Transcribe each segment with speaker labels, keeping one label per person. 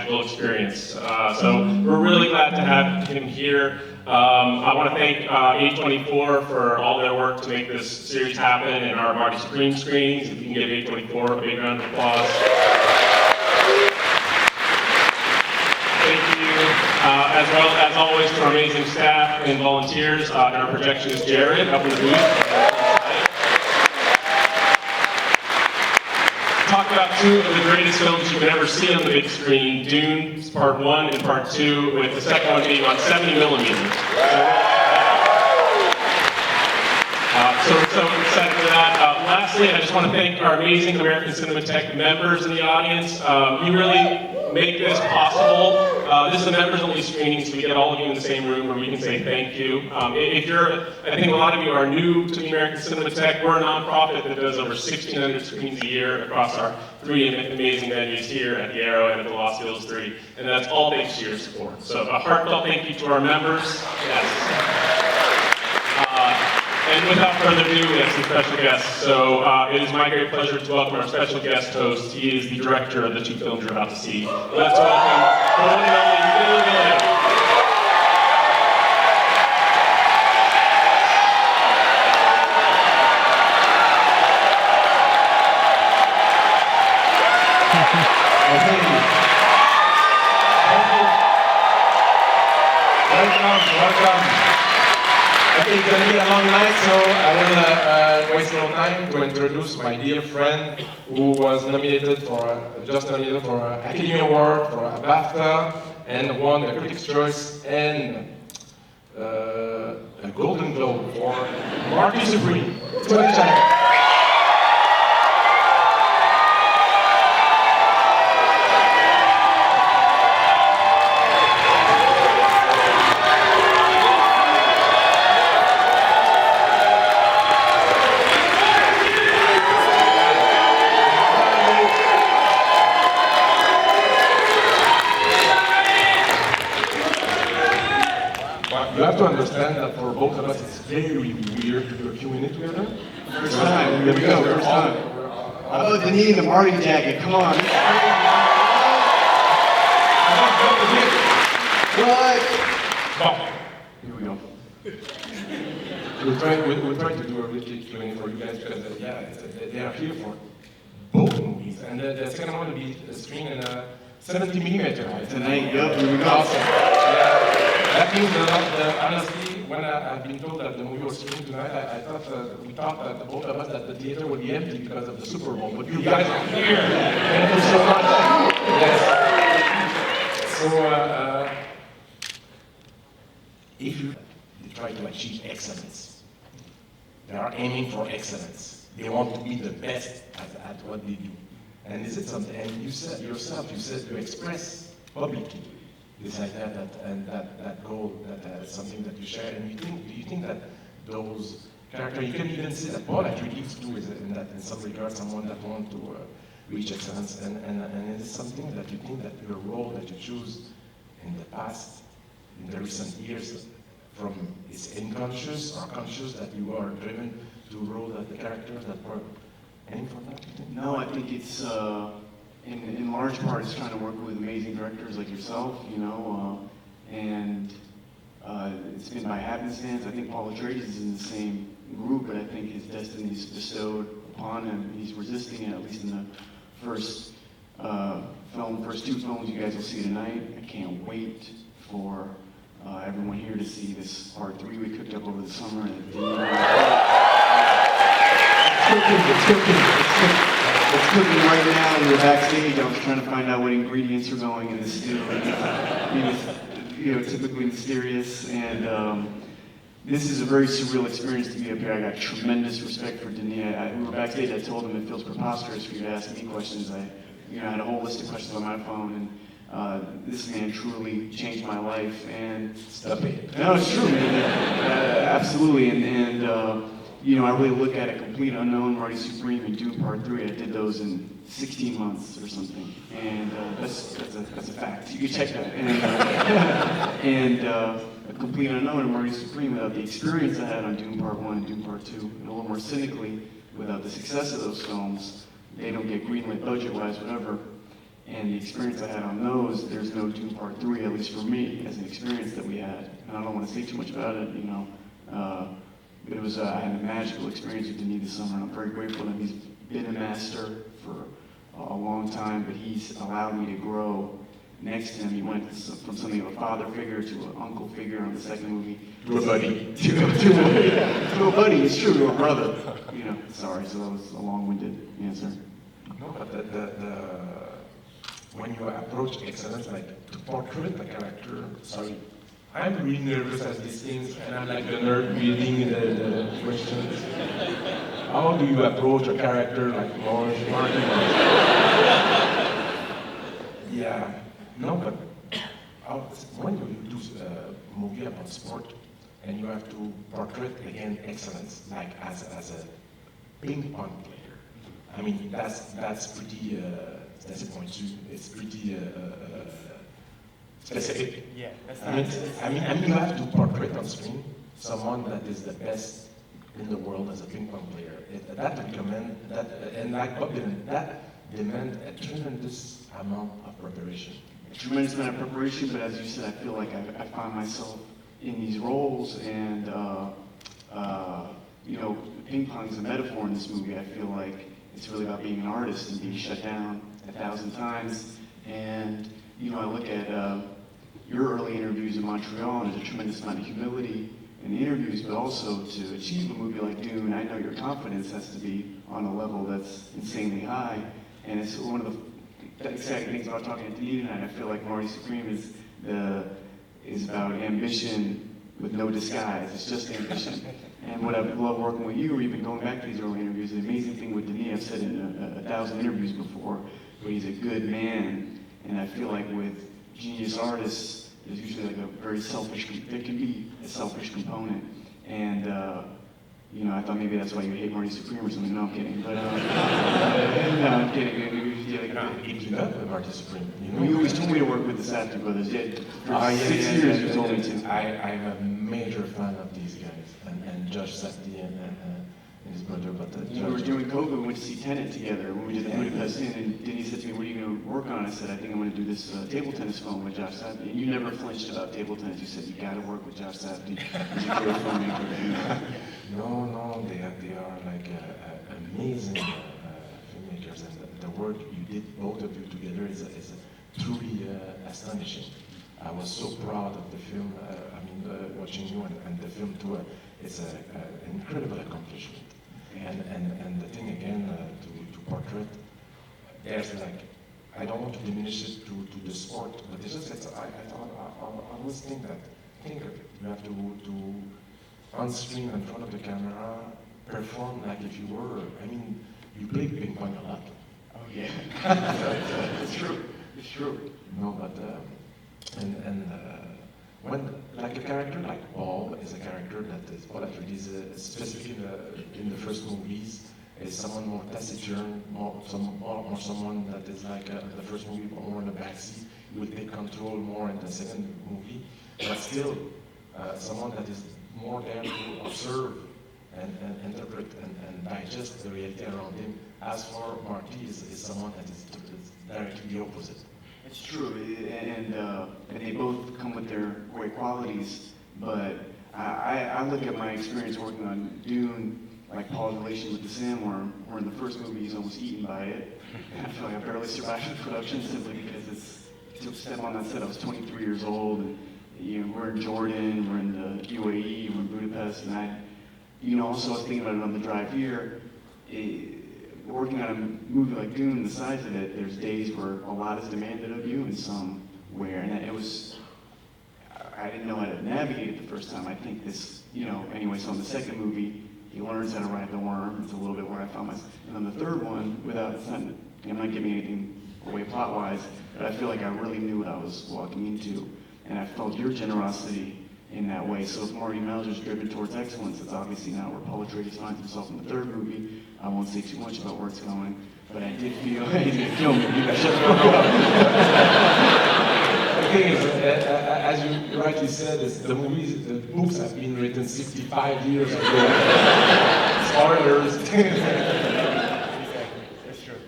Speaker 1: theatrical experience. So we're really glad to have him here. I want to thank A24 for all their work to make this series happen and our Marty Supreme screenings. If you can give A24 a big round of applause. Thank you, as well as always to our amazing staff and volunteers, and our projectionist Jared up in the booth. Talk about two of the greatest films you could ever see on the big screen, Dune Part 1 and Part 2, with the second one being on 70 millimeters. So we're so excited for that. Lastly, I just want to thank our amazing American Cinematheque members in the audience. You really make this possible. This is a members-only screening, so we get all of you in the same room where we can say thank you. I think a lot of you are new to the American Cinematheque. We're a nonprofit that does over 1,600 screenings a year across our 3 amazing venues here at the Arrow and at the Los Angeles 3, and that's all thanks to your support. So a heartfelt thank you to our members. Yes. And without further ado, we have some special guests. So it is my great pleasure to welcome our special guest host. He is the director of the 2 films you're about to see. Let's welcome the one and only Denis Villeneuve.
Speaker 2: Welcome. Okay, it's going to be a long night, so I will waste no time to introduce my dear friend who was nominated just nominated for an Academy Award, for a BAFTA, and won the Critics' Choice and a Golden Globe for Marty Supreme. Timothée Chalamet. You have to understand that for both of us, it's very weird to do a Q&A together.
Speaker 3: First time, here we go, first time. Oh, Denis in the Marty jacket, come on. What?
Speaker 2: Bon, here we go. We'll try to do a really Q&A for you guys because they are here for both movies. And the second one will be screened in a 70 millimeter height.
Speaker 3: Tonight, yep, here we go.
Speaker 2: Awesome. That means honestly, when I've been told that the movie was screened tonight, we thought that both of us that the theater would be empty because of the Super Bowl. But you guys are here. Thank you so much. Yes. So, if you try to achieve excellence, they are aiming for excellence. They want to be the best at what they do. And is it something? And you said yourself, you express publicly this idea that goal, that's something that you share. And do you think that those characters, you can even see that Paul attributes to is in some regard someone that wants to reach excellence, and it is something that you think that your role that you choose in the past, in the recent years, from is unconscious or conscious that you are driven to role that the characters that were aiming for that?
Speaker 3: No, I think it's, in large part, it's trying to work with amazing directors like yourself, you know, and it's been by happenstance. I think Paul Atreides is in the same group, but I think his destiny is bestowed upon him. He's resisting it, at least in the first first 2 films you guys will see tonight. I can't wait for everyone here to see this part 3 we cooked up over the summer. It's cooking right now. We were backstage. I was trying to find out what ingredients are going in the stew. Typically mysterious. And this is a very surreal experience to be up here. I got tremendous respect for Denis. We were backstage. I told him it feels preposterous for you to ask me questions. I had a whole list of questions on my phone, and this man truly changed my life. And
Speaker 2: stop it.
Speaker 3: No, it's true, man. Absolutely. And I really look at a complete unknown, Marty Supreme and Dune Part 3. I did those in 16 months or something, and that's a fact. You can check that. And a complete unknown in Marty Supreme without the experience I had on Dune Part 1 and Dune Part 2, and a little more cynically, without the success of those films, they don't get greenlit budget-wise, whatever. And the experience I had on those, there's no Dune Part 3, at least for me, as an experience that we had. And I don't want to say too much about it, you know. But it was, I had a magical experience with Denis this summer, and I'm very grateful that he's been a master for a long time, but he's allowed me to grow next to him. He went from something of a father figure to an uncle figure on the second movie.
Speaker 2: To a buddy.
Speaker 3: To a buddy, it's true, to a brother. You know, sorry, so that was a long-winded answer.
Speaker 2: No, but when you approach excellence, like to portray the character, sorry, I'm really nervous at these things, and I'm like the nerd reading the questions. How do you approach a character like Marty? Yeah, no, but when you do a movie about sport, and you have to portray again excellence, like as a ping pong player. I mean, that's pretty. That's a point too. It's pretty specific.
Speaker 4: Yeah, that's
Speaker 2: I mean, you have to portray on screen someone that is the best in the world as a ping pong player. And like Bob Dylan, that demand a tremendous amount of preparation.
Speaker 3: A tremendous amount of preparation, but as you said, I feel like I find myself in these roles, and you know, ping pong is a metaphor in this movie. I feel like it's really about being an artist and being shut down 1,000 times. And you know, I look at your early interviews in Montreal, and there's a tremendous amount of humility in the interviews, but also to achieve a movie like Dune, I know your confidence has to be on a level that's insanely high. And it's one of the exciting things about talking to Denis tonight. I feel like Marty Supreme is about ambition with no disguise. It's just ambition. And what I've loved working with you, or even going back to these early interviews, the amazing thing with Denis, I've said in 1,000 interviews before, but he's a good man. And I feel like with genius artists, there's usually like a very selfish, there can be a selfish component. And, you know, I thought maybe that's why you hate Marty Supreme or something. No, I'm kidding. But, no, I'm kidding.
Speaker 2: If you love Marty Supreme, you know.
Speaker 3: You always told me to work with the Safdie brothers. Yeah, for 6
Speaker 2: yeah,
Speaker 3: years you told me to.
Speaker 2: I'm a major fan of these guys, and Josh Safdie and his brother. But
Speaker 3: We were doing COVID, we went to see Tenet together when we did the Budapest Inn, and Denis said to me, "What are you going to work on?" I said, "I think I'm going to do this table tennis film with Josh Safdie." And you never flinched about table tennis. You said, "You got to work with Josh Safdie. He's a great filmmaker."
Speaker 2: No, they are like amazing filmmakers, and the work you did, both of you together, is truly astonishing. I was so proud of the film. Watching you and the film too. It's an incredible accomplishment. And the thing again to portray, there's like, I don't want to diminish it to the sport, but it's just I always think of it. You have to on screen in front of the camera perform like if you were. I mean, you play ping pong a lot.
Speaker 3: Oh yeah, it's true. It's true.
Speaker 2: No, but when like a character like Paul is a character that is Paul Atreides is specifically in the first movies is someone more taciturn, more someone that is like the first movie more in the backseat. He will take control more in the second movie, but still someone that is more there to observe and interpret and digest the reality around him. As for Marty, is someone that is directly the opposite.
Speaker 3: It's true, and they both come with their great qualities, but I look at my experience working on Dune, like Paul's relation with the sandworm, where in the first movie he's almost eaten by it. And I feel like I barely survived the production simply because to step on that set, I was 23 years old, and you know, we're in Jordan, we're in the UAE, we're in Budapest, and also I was thinking about it on the drive here. Working on a movie like Dune, the size of it, there's days where a lot is demanded of you and some where, and I didn't know how to navigate it the first time. I think anyway, so in the second movie, he learns how to ride the worm. It's a little bit where I found myself. And on the third one, I'm not giving anything away plot-wise, but I feel like I really knew what I was walking into, and I felt your generosity in that way. So if Marty Malger's driven towards excellence, it's obviously not where Paul Atreides finds himself in the third movie. I won't say too much about where it's going, but I did feel, he didn't kill me, you guys shut the fuck up.
Speaker 2: The thing is, as you rightly said, the books have been written 65 years ago. Spoilers.
Speaker 3: Exactly, that's true.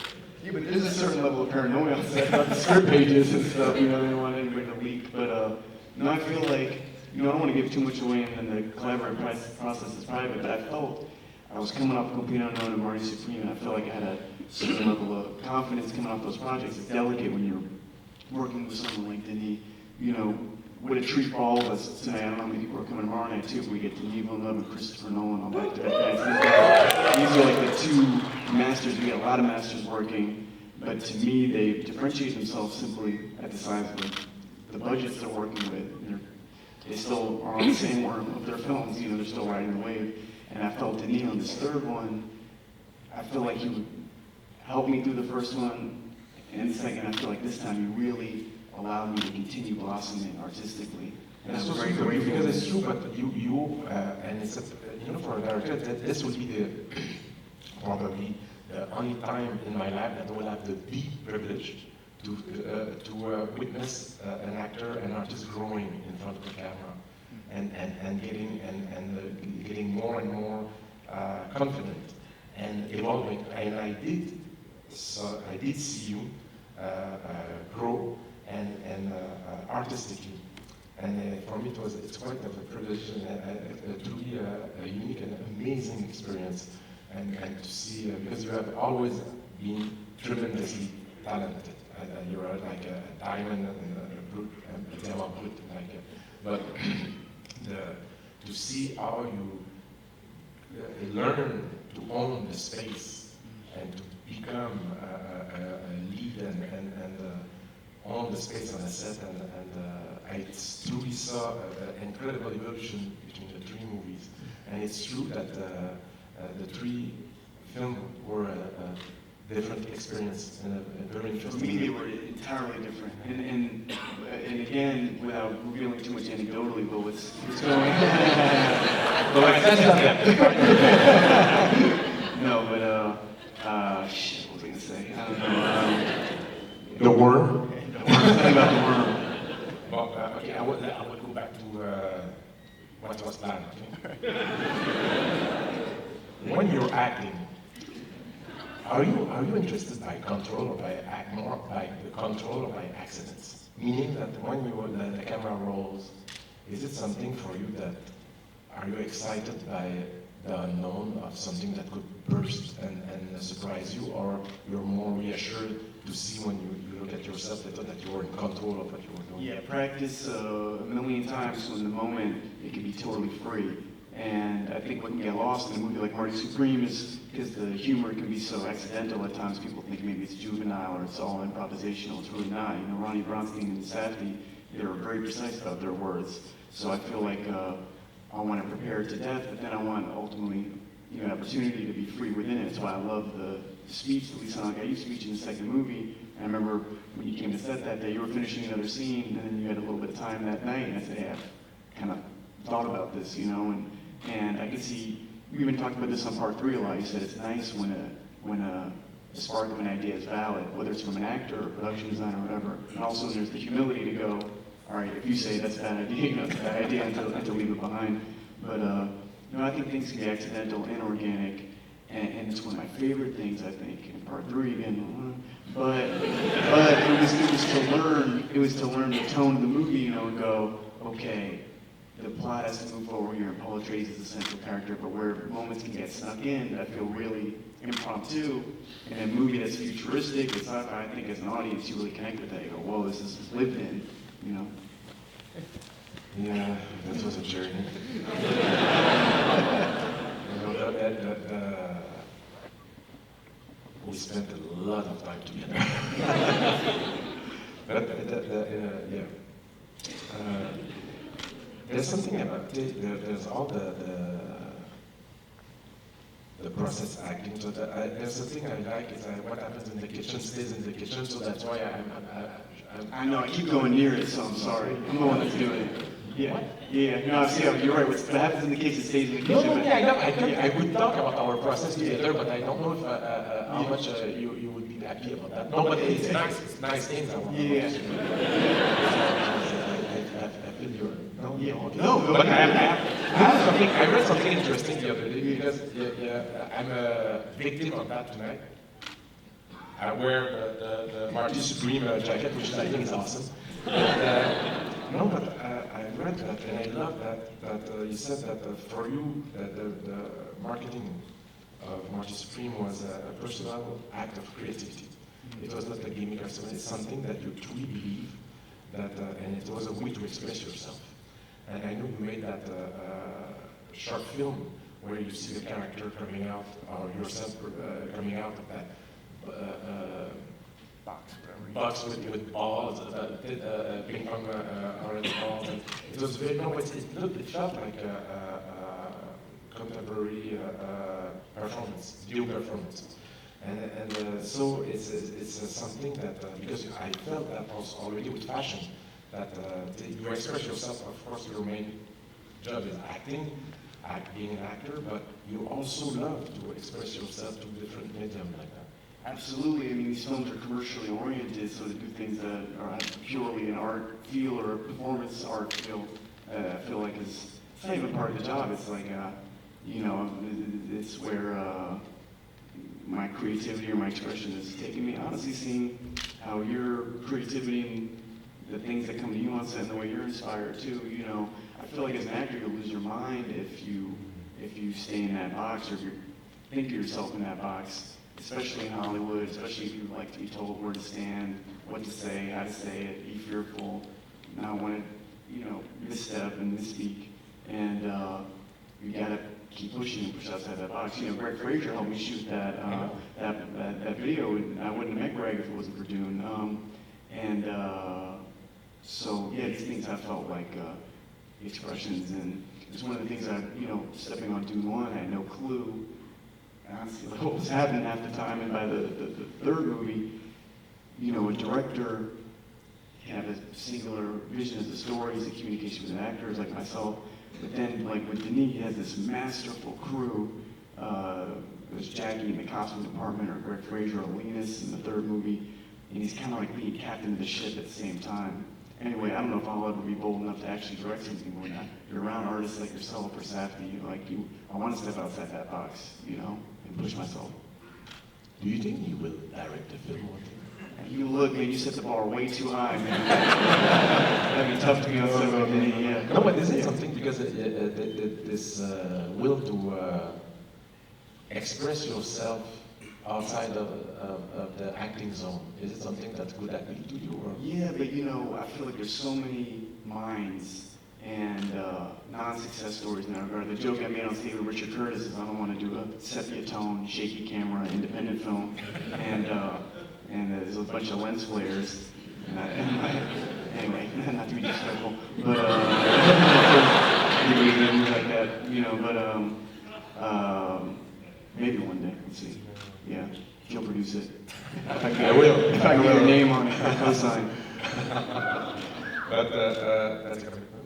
Speaker 3: Yeah, but there's a certain level of paranoia about the script pages and stuff, you know, they don't want anybody to leak. But no, I feel like, you know, I don't want to give too much away and then the collaborative process is private, but I felt I was coming off Complete Unknown and Marty Supreme, and I felt like I had a certain level of confidence coming off those projects. It's delicate when you're working with someone like Denis, you know, what a treat for all of us tonight. I don't know how many people are coming tomorrow night too, but we get Denis Villeneuve and Christopher Nolan on back-to-back nights. These are like the two masters. We get a lot of masters working, but to me, they differentiate themselves simply at the size of the budgets they're working with. They still are on the same worm of their films, you know, they're still riding the wave. And I felt Denis on this third one, I feel like he would help me through the first one, and the second, I feel like this time he really allowed me to continue blossoming artistically. And
Speaker 2: That's
Speaker 3: I'm
Speaker 2: so
Speaker 3: very
Speaker 2: sweet,
Speaker 3: grateful.
Speaker 2: because it's true, but and it's, you know, for a director, this will be the, probably, the only time in my life that I will have the deep privilege to witness an actor, an artist growing in front of the camera. And getting more and more confident and evolving. And I did see you grow and artistically. And for me, it's quite a privilege and truly a unique and amazing experience. And to see, because you have always been tremendously talented. You're like a diamond and a brute, a diamond brute, but to see how you learn to own the space and to become a lead and own the space on the set, I truly saw an incredible evolution between the three movies. And it's true that the three films were a different experience and a very
Speaker 3: For
Speaker 2: interesting.
Speaker 3: me, they were entirely different. And again, without revealing too much anecdotally, but what's going No, but, shit, what was I going to say? I don't know.
Speaker 2: The worm?
Speaker 3: Something about the worm.
Speaker 2: Well, okay, I would go back to what was planned. Okay? When you're acting, are you interested by control or by more by the control or by accidents? Meaning that when the camera rolls, is it something for you that are you excited by the unknown of something that could burst and surprise you, or you're more reassured to see when you look at yourself that you're in control of what you were doing?
Speaker 3: Yeah, practice a million times, so in the moment, it can be totally free. And I think what can get lost in a movie like Marty Supreme is because the humor can be so accidental at times. People think maybe it's juvenile or it's all improvisational. It's really not. You know, Ronnie Bronstein and Safdie, they're very precise about their words. So I feel like I want to prepare it to death, but then I want ultimately, you know, an opportunity to be free within it. That's why I love the speech that Lisa gave speech in the second movie. And I remember when you came to set that day, you were finishing another scene, and then you had a little bit of time that night, and I said, hey, I've kind of thought about this, you know, and I could see, we even talked about this on part 3 a lot. You said it's nice when a spark of an idea is valid, whether it's from an actor or production designer or whatever. And also there's the humility to go, all right, if you say that's a bad idea, you know, it's a bad idea, I have to leave it behind. But you know, I think things can be accidental and organic, and it's one of my favorite things, I think, in part 3 again. But it was to learn the tone of the movie, you know, and go, okay, the plot has to move forward here, and Paul Atreides is the central character, but where moments can get snuck in that feel really impromptu, in a movie that's futuristic, it's sci-fi, I think as an audience you really connect with that. You go, whoa, this is lived in, you know?
Speaker 2: Yeah, that was a journey. You know, we spent a lot of time together. But yeah. There's something about it, there's all the process acting. So there's something I like is what happens in the kitchen stays in the kitchen. So that's why
Speaker 3: I know, I keep going near it, so I'm sorry. I'm the one that's doing it. Yeah, yeah, no, see, you're right. What happens in the kitchen stays in the kitchen.
Speaker 2: No, yeah, I know. I would talk about our process together, but I don't know if how much you would be happy about that. No, but it's nice. It's nice things I want to
Speaker 3: Yeah.
Speaker 2: I feel your. No,
Speaker 3: Yeah.
Speaker 2: no, okay.
Speaker 3: No,
Speaker 2: But I read something interesting the other day because I'm a victim of that tonight. I wear the Marty Supreme jacket, which I think is awesome. But, no, but I read that, and I love that you said that for you, the marketing of Marty Supreme was a personal act of creativity. It was not a gimmick or something. It's something that you truly believe, that, and it was a way to express yourself. And I know you made that short film where you see the character coming out, or yourself coming out of that box with balls, ping pong orange balls. And it was very, no, it felt like a contemporary performance, video performance. And so it's something that, because I felt that also already with fashion, that you express yourself. Of course, your main job is acting, being an actor, but you also love to express yourself to different medium like that.
Speaker 3: Absolutely. I mean, these films are commercially oriented, so to do things that are purely an art feel or a performance art feel, I feel like it's not even part of the job. It's like, you know, it's where my creativity or my expression is taking me. Honestly, seeing how your creativity and the things that come to you on set and the way you're inspired too, you know, I feel like as an actor you'll lose your mind if you stay in that box, or if you think of yourself in that box, especially in Hollywood, especially if you like to be told where to stand, what to say, how to say it, be fearful, not want to, you know, misstep and misspeak, and you gotta keep pushing and push outside that box. You know, Greg Fraser helped me shoot that video, and I wouldn't have met Greg if it wasn't for Dune. So yeah, these things I felt like expressions, and it's one of the things you know, stepping on Dune 1, I had no clue, honestly, what was happening half the time, and by the third movie, you know, a director can have a singular vision of the stories, the communication with actors like myself, but then like with Denis, he has this masterful crew. There's Jackie in the costume department, or Greg Fraser or Linus in the third movie, and he's kind of like being captain of the ship at the same time. Anyway, I don't know if I'll ever be bold enough to actually direct something when you're around artists like yourself or Safdie. I want to step outside that box, you know, and push myself.
Speaker 2: Do you think you will direct a film one day?
Speaker 3: You look, man, you set the bar way too high, man. That'd be tough to be on set with Denis, yeah.
Speaker 2: No, but this is something, because this will to express yourself outside of the acting zone, is it something that could appeal to you? Or?
Speaker 3: Yeah, but you know, I feel like there's so many minds and non-success stories in that regard. The joke I made on stage with Richard Curtis is I don't want to do a sepia tone, shaky camera, independent film, and there's a bunch of lens flares. Anyway, not to be disrespectful, but like that, you know. But maybe one day, let's see. Yeah, he'll produce it.
Speaker 2: I will.
Speaker 3: If I can get a name on it, I'll co-sign.
Speaker 2: But that's a commitment.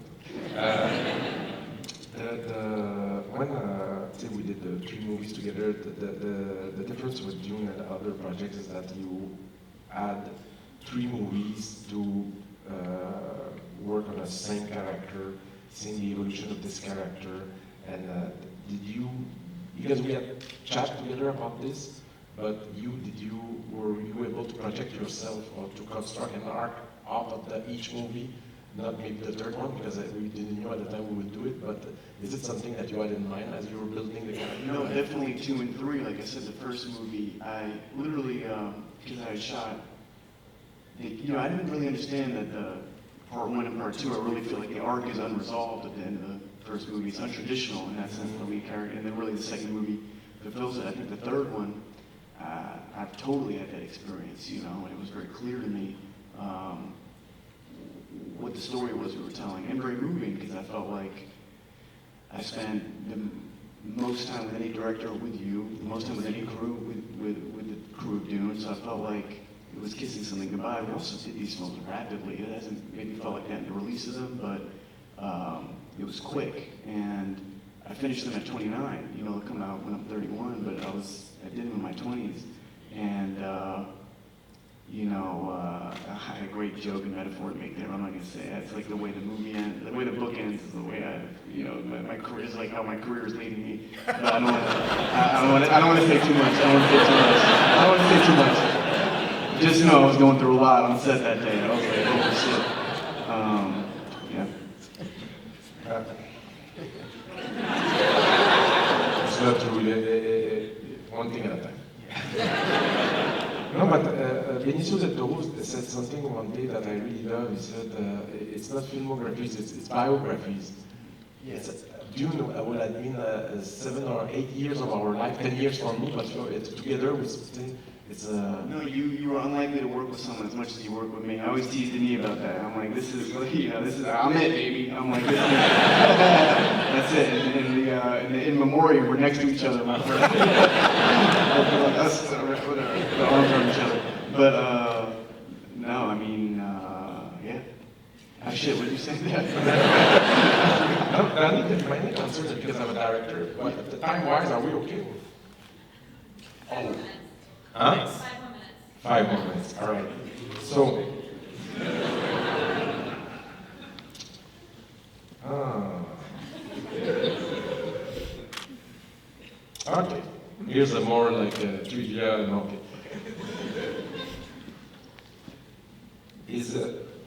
Speaker 2: When we did the 3 movies together, the difference with Dune and other projects is that you add 3 movies to work on the same character, seeing the evolution of this character, and did you, because we had chat together about this, but were you able to project yourself or to construct an arc out of each movie? Not maybe the third one, because we didn't know at the time we would do it, but is it something that you had in mind as you were building the character?
Speaker 3: No, definitely 2 and 3. Like I said, the first movie, I literally, because I had shot, you know, I didn't really understand that the part 1 and part 2, I really feel like the arc is unresolved at the end of the first movie. It's untraditional in that sense, the lead character, and then really the second movie fulfills it. I think the third one, I've totally had that experience, you know, and it was very clear to me what the story was we were telling, and very moving, because I felt like I spent the most time with any director with you, the most time with any crew, with the crew of Dune, so I felt like it was kissing something goodbye. We also did these films rapidly. It hasn't maybe felt like that in the release of them, but it was quick, and I finished them at 29, you know, coming out when I'm 31, but I did them in my 20s, and you know, I had a great joke and metaphor to make there. I'm not gonna say it. It's like the way the movie ends, the way the book ends is the way you know, my career is like how my career is leading me. But I don't want to say too much. I don't want to say too much. just know I was going through a lot on set that day. I was like, holy shit. Yeah.
Speaker 2: It's not true. One thing at a time. No, but Benicio del Toro said something one day that I really love. He said, it's not filmographies, it's biographies. Yes, Dune would have been 7 or 8 years of our life, 10 years for me, but together we still, it's
Speaker 3: No, you were unlikely to work with someone as much as you work with me. I always tease Denis about that. I'm like, this is, I'm it, baby. I'm like, this is, that's it. And in memoriam, we're next to each other. My friend. Like us, whatever, the arms around each other. But, no, I mean, yeah. Ah, shit, what did you say there?
Speaker 2: I need my main answer is because I'm a director, but the time-wise, are we okay? Oh. Huh?
Speaker 4: 5 more minutes.
Speaker 2: 5 more minutes, all right. So, okay. Here's a more like trivia, okay. Is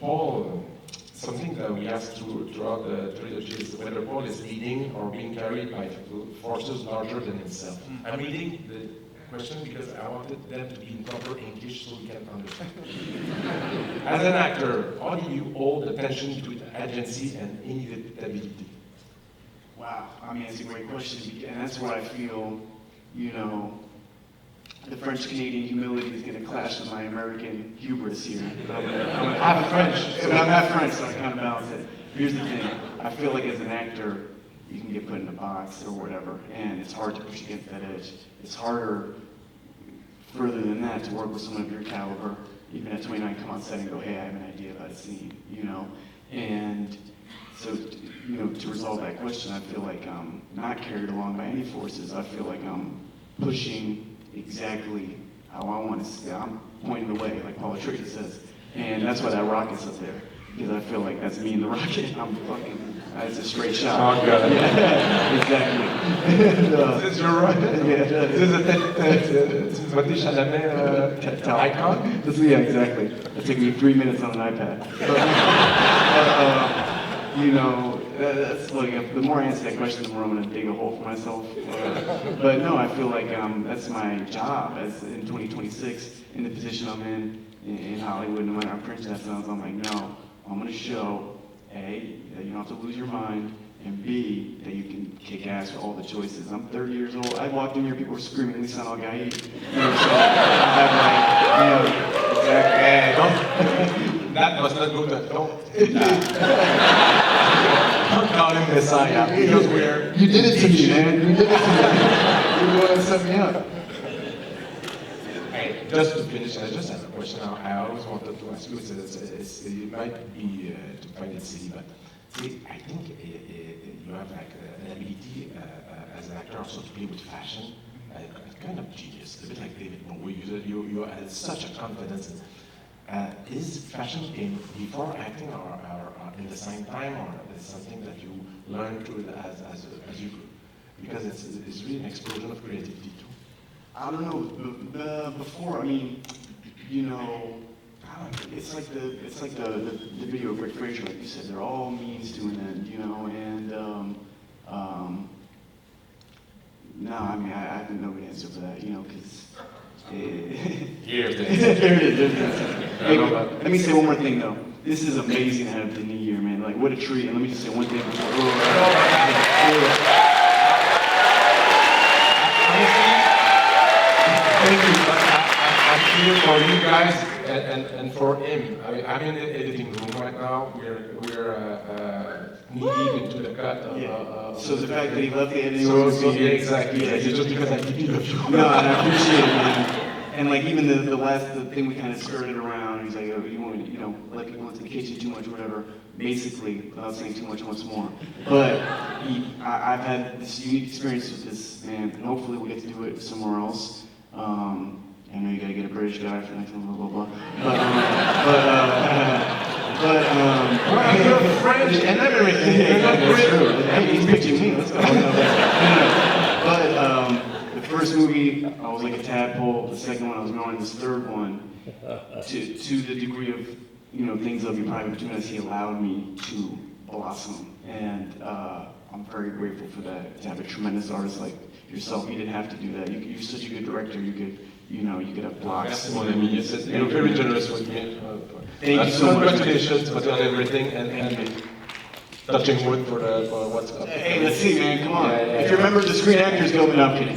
Speaker 2: Paul, something that we asked throughout the trilogy is whether Paul is leading or being carried by forces larger than himself. I'm reading the question because I wanted them to be in proper English so we can understand. As an actor, how do you hold attention to agency and inevitability?
Speaker 3: Wow, I mean, it's a great question, and that's where I feel, you know, the French-Canadian humility is going to clash with my American hubris here. I'm half French, but I'm half French, so I kind of balance it. Here's the thing, I feel like as an actor, you can get put in a box or whatever, and it's hard to push against that edge. It's harder, further than that, to work with someone of your caliber, even at 29, come on set and go, hey, I have an idea about a scene, you know? And so, you know, to resolve that question, I feel like I'm not carried along by any forces. I feel like I'm pushing exactly how I want to see. I'm pointing the way, like Paul Atreides says. And that's why that rocket's up there. Because I feel like that's me in the rocket. I'm fucking, it's a straight shot.
Speaker 2: Oh, God.
Speaker 3: Yeah, exactly. And,
Speaker 2: Is this your right?
Speaker 3: Yeah.
Speaker 2: This is a Timothée Chalamet icon?
Speaker 3: Yeah, exactly. It took me 3 minutes on an iPad. You know, that's like, the more I answer that question, the more I'm going to dig a hole for myself. But no, I feel like that's my job as in 2026, in the position I'm in Hollywood, no matter how cringe that sounds. I'm like, no, I'm going to show, A, that you don't have to lose your mind, and B, that you can kick ass for all the choices. I'm 30 years old. I walked in here, people were screaming, "Listen, all guy eat." You know, so I'm like, you know, exactly.
Speaker 2: That must not go to, don't do that. Don't call him Messiah. He feels weird.
Speaker 3: You did it to me, man. You did it to me. You were going to set me up.
Speaker 2: Hey, just to finish, I just have a question I always wanted to ask you. It might be to find it silly, but see, I think you have like an ability as an actor also to play with fashion. Kind of genius, a bit like David Bowie. You have such a confidence. Is fashion came before acting or in the same time, or is something that you learned through as you grew? Because it's really an explosion of creativity too.
Speaker 3: I don't know. Before, I mean, you know, it's like the video of Rick Fraser, like you said. They're all means to an end, you know. And no, I mean, I have no good answer for that, you know, because.
Speaker 2: Here it
Speaker 3: is. Hey, let me say one more thing though. This is amazing to have Denis here, man. Like, what a treat. And let me just say one thing before.
Speaker 2: Thank you. I'm here for you guys and for him. I mean, I'm in the editing room right now. We're knee deep into the cut.
Speaker 3: So the fact that he left the editing room.
Speaker 2: So yeah, exactly. Yeah, it's just because I keep of you.
Speaker 3: No, and I appreciate it, man. And like even the last thing we kind of skirted around, he's like, oh, you want to, you know, let people into the kitchen too much or whatever. Basically, without saying too much once more. But I've had this unique experience with this man, and hopefully we'll get to do it somewhere else. I know you gotta get a British guy for next one, blah blah blah. But
Speaker 2: you're French and everything.
Speaker 3: Yeah, that's true. Hey, he's pitching me. Let's go. But the first movie I was like a tadpole. The second one, I was growing. This third one, to the degree of, things of your private opportunities, he allowed me to blossom. And I'm very grateful for that, to have a tremendous artist like yourself. You didn't have to do that. You're such a good director. You could, you could have blocks.
Speaker 2: Merci, mon ami. You're very generous with me.
Speaker 3: Thank you so much.
Speaker 2: Congratulations on everything, and touching wood for what's up.
Speaker 3: Hey, let's see, man. Come on. If you're a member of the Screen Actors Guild, no, I'm kidding.